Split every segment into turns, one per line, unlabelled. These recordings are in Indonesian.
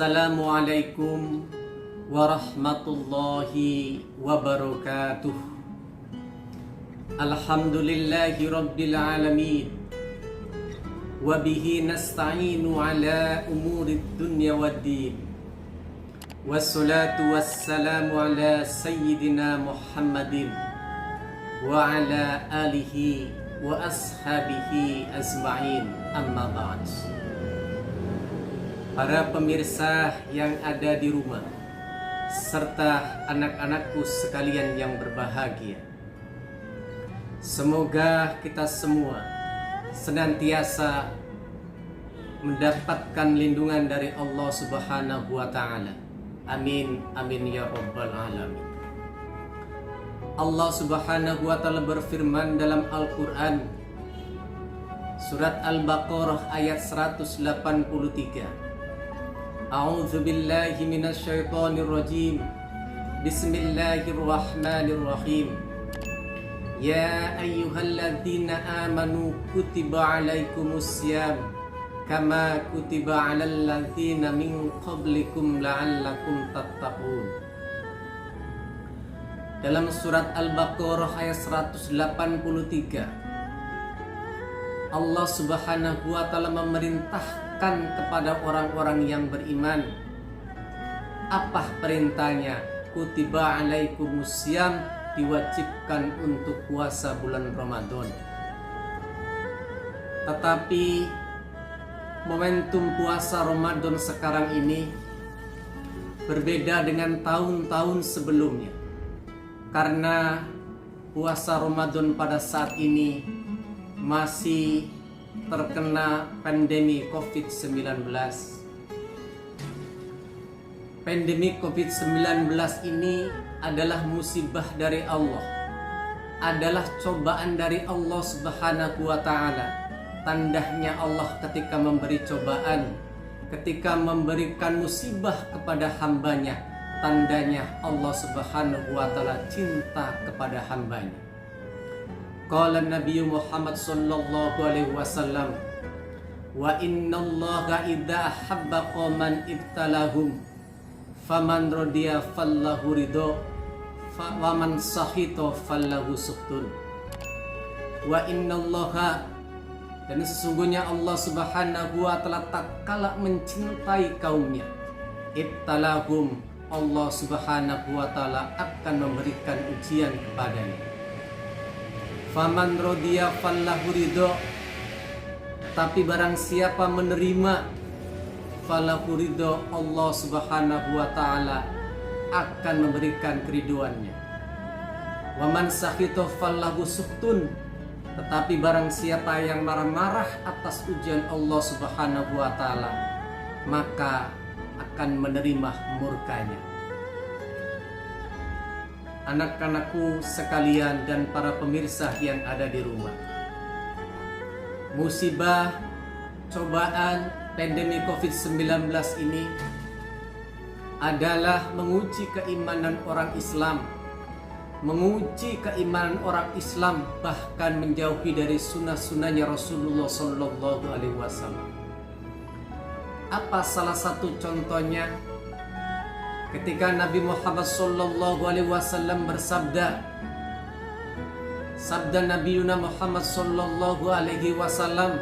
Assalamualaikum warahmatullahi wabarakatuh. Alhamdulillahi rabbil alamin. Wabihi nasta'inu ala umurid dunya waddin. Wassalatu wassalamu ala sayyidina Muhammadin wa ala alihi wa ashabihi azma'in, amma ba'd. Para pemirsa yang ada di rumah serta anak-anakku sekalian yang berbahagia, semoga kita semua senantiasa mendapatkan lindungan dari Allah Subhanahu wa Ta'ala. Amin, amin ya rabbal alamin. Allah Subhanahu wa Ta'ala berfirman dalam Al-Quran, surat Al-Baqarah ayat 183. A'udzu billahi minasyaitonir rajim. Bismillahirrahmanirrahim. Ya ayyuhalladzina amanu kutiba alaikumussyam kama kutiba alal ladzina min qablikum la'allakum tattaqun. Dalam surat Al-Baqarah ayat 183, Allah Subhanahu wa Ta'ala memerintahkan kepada orang-orang yang beriman. Apa perintahnya? Kutiba alaikumussyam, diwajibkan untuk puasa bulan Ramadan. Tetapi momentum puasa Ramadan sekarang ini berbeda dengan tahun-tahun sebelumnya, karena puasa Ramadan pada saat ini masih terkena pandemi COVID-19. Pandemi COVID-19 ini adalah musibah dari Allah, adalah cobaan dari Allah Subhanahu wa Ta'ala. Tandanya Allah ketika memberi cobaan, ketika memberikan musibah kepada hambanya, tandanya Allah Subhanahu wa Ta'ala cinta kepada hambanya. Qala Nabi Muhammad sallallahu alaihi wasallam, wa innallaha idza ahabba qauman ibtalahum faman radiya fallahu ridha wa man sakhita fallahu suhtun. Wa innallaha, dan sesungguhnya Allah Subhanahu wa Ta'ala tak kalah mencintai kaumnya, ibtalahum, Allah Subhanahu wa Ta'ala akan memberikan ujian kepadanya. Faman rodiya fallahu ridho, tapi barang siapa menerima, fallahu ridho, Allah Subhanahu wa Ta'ala akan memberikan keriduannya. Waman sakhito fallahu suhtun, tetapi barang siapa yang marah-marah atas ujian Allah Subhanahu wa Ta'ala, maka akan menerima murkanya. Anak-anakku sekalian dan para pemirsa yang ada di rumah, musibah, cobaan pandemi COVID-19 ini adalah menguji keimanan orang Islam, menguji keimanan orang Islam, bahkan menjauhi dari sunnah-sunnahnya Rasulullah Sallallahu Alaihi Wasallam. Apa salah satu contohnya? Ketika Nabi Muhammad sallallahu alaihi wasallam bersabda, sabda Nabi Muhammad sallallahu alaihi wasallam,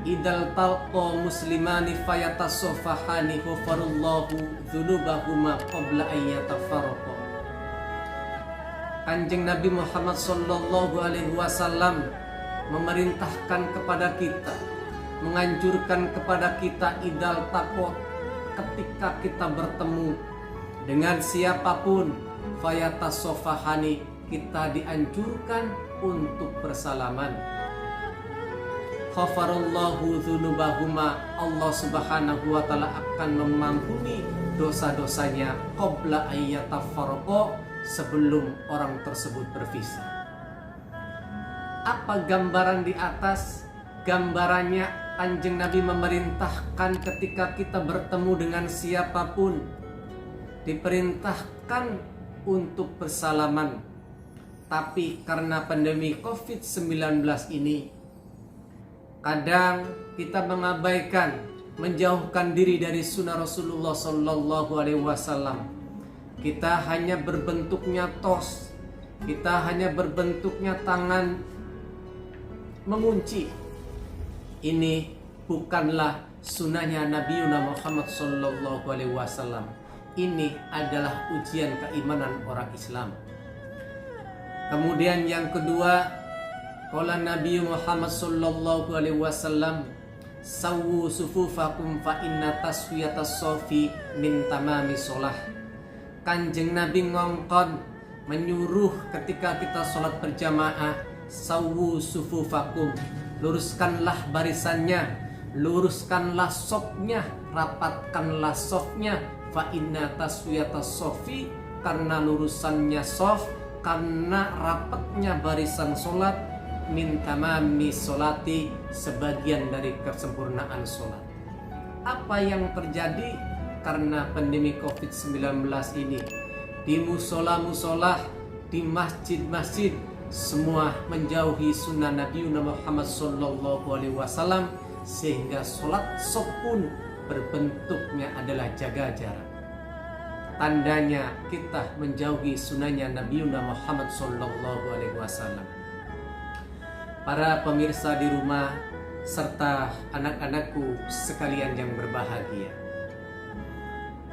idal talqa muslimani fayatasaffahani ghafarallahu dzunubahuma qabla an yatafarraqa. Kanjeng Nabi Muhammad sallallahu alaihi wasallam memerintahkan kepada kita, menganjurkan kepada kita, idal talqa, ketika kita bertemu dengan siapapun, fayatasofahani, kita dianjurkan untuk bersalaman. Ghafarallahu dzunubahuma, Allah Subhanahu wa Ta'ala akan mengampuni dosa-dosanya qabla ayyatafarraqa, sebelum orang tersebut berpisah. Apa gambaran di atas? Gambarannya Kanjeng Nabi memerintahkan ketika kita bertemu dengan siapapun, diperintahkan untuk bersalaman. Tapi karena pandemi COVID-19 ini, kadang kita mengabaikan menjauhkan diri dari sunnah Rasulullah Sallallahu Alaihi Wasallam. Kita hanya berbentuknya tos, kita hanya berbentuknya tangan mengunci. Ini bukanlah sunnahnya Nabi Muhammad Sallallahu Alaihi Wasallam. Ini adalah ujian keimanan orang Islam. Kemudian yang kedua, qala Nabi Muhammad Sallallahu Alaihi Wasallam, sawu sufufakum fa inna taswiyatas sofi min tamami sholah. Kanjeng Nabi ngongkon menyuruh ketika kita sholat berjamaah, sawu sufufakum, luruskanlah barisannya, luruskanlah sofnya, rapatkanlah sofnya. Fa inna taswiyatas sofi, karena lurusannya sof, karena rapatnya barisan sholat, min tamami sholati, sebagian dari kesempurnaan sholat. Apa yang terjadi karena pandemi COVID-19 ini? Di musola-musola, di masjid-masjid, semua menjauhi sunnah Nabi Muhammad Sallallahu Alaihi Wasallam, sehingga sholat sof pun berbentuknya adalah jaga jarak. Tandanya kita menjauhi sunnahnya Nabi Muhammad Sallallahu Alaihi Wasallam. Para pemirsa di rumah serta anak-anakku sekalian yang berbahagia,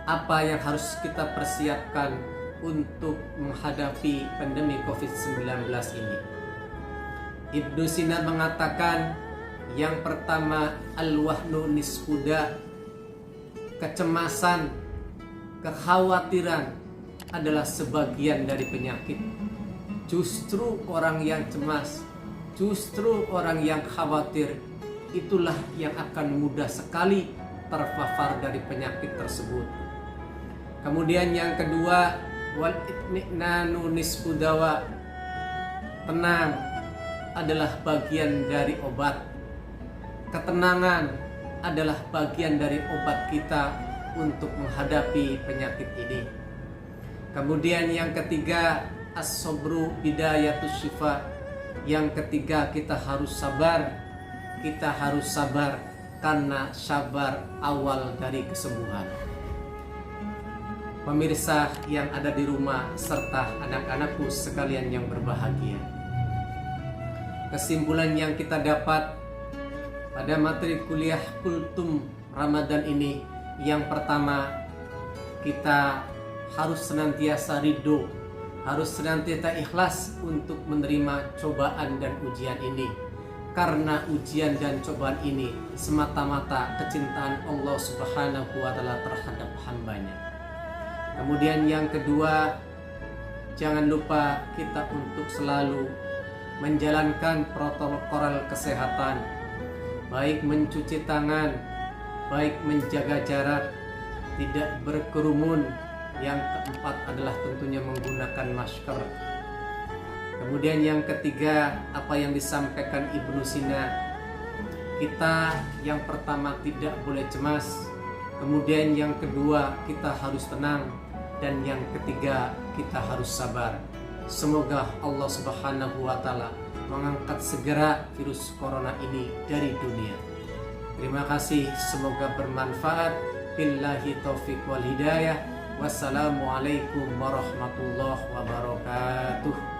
apa yang harus kita persiapkan untuk menghadapi pandemi COVID-19 ini? Ibnu Sina mengatakan, yang pertama, al-wahnu nisfuda, kecemasan, kekhawatiran adalah sebagian dari penyakit. Justru orang yang cemas, justru orang yang khawatir, itulah yang akan mudah sekali terpapar dari penyakit tersebut. Kemudian yang kedua, wal itminanu nisfu dawa, tenang adalah bagian dari obat. Ketenangan adalah bagian dari obat kita untuk menghadapi penyakit ini. Kemudian yang ketiga, as-sabru bidayatus syifa. Yang ketiga, kita harus sabar. Kita harus sabar karena sabar awal dari kesembuhan. Pemirsa yang ada di rumah serta anak-anakku sekalian yang berbahagia, kesimpulan yang kita dapat pada materi kuliah Kultum Ramadan ini, yang pertama, kita harus senantiasa ridho, harus senantiasa ikhlas untuk menerima cobaan dan ujian ini, karena ujian dan cobaan ini semata-mata kecintaan Allah Subhanahu wa Ta'ala terhadap hambanya. Kemudian yang kedua, jangan lupa kita untuk selalu menjalankan protokol kesehatan, baik mencuci tangan, baik menjaga jarak, tidak berkerumun. Yang keempat adalah tentunya menggunakan masker. Kemudian yang ketiga, apa yang disampaikan Ibnu Sina, kita yang pertama tidak boleh cemas, kemudian yang kedua kita harus tenang, dan yang ketiga kita harus sabar. Semoga Allah Subhanahu wa Ta'ala mengangkat segera virus corona ini dari dunia. Terima kasih, semoga bermanfaat. Billahi taufiq wal hidayah. Wassalamualaikum warahmatullahi wabarakatuh.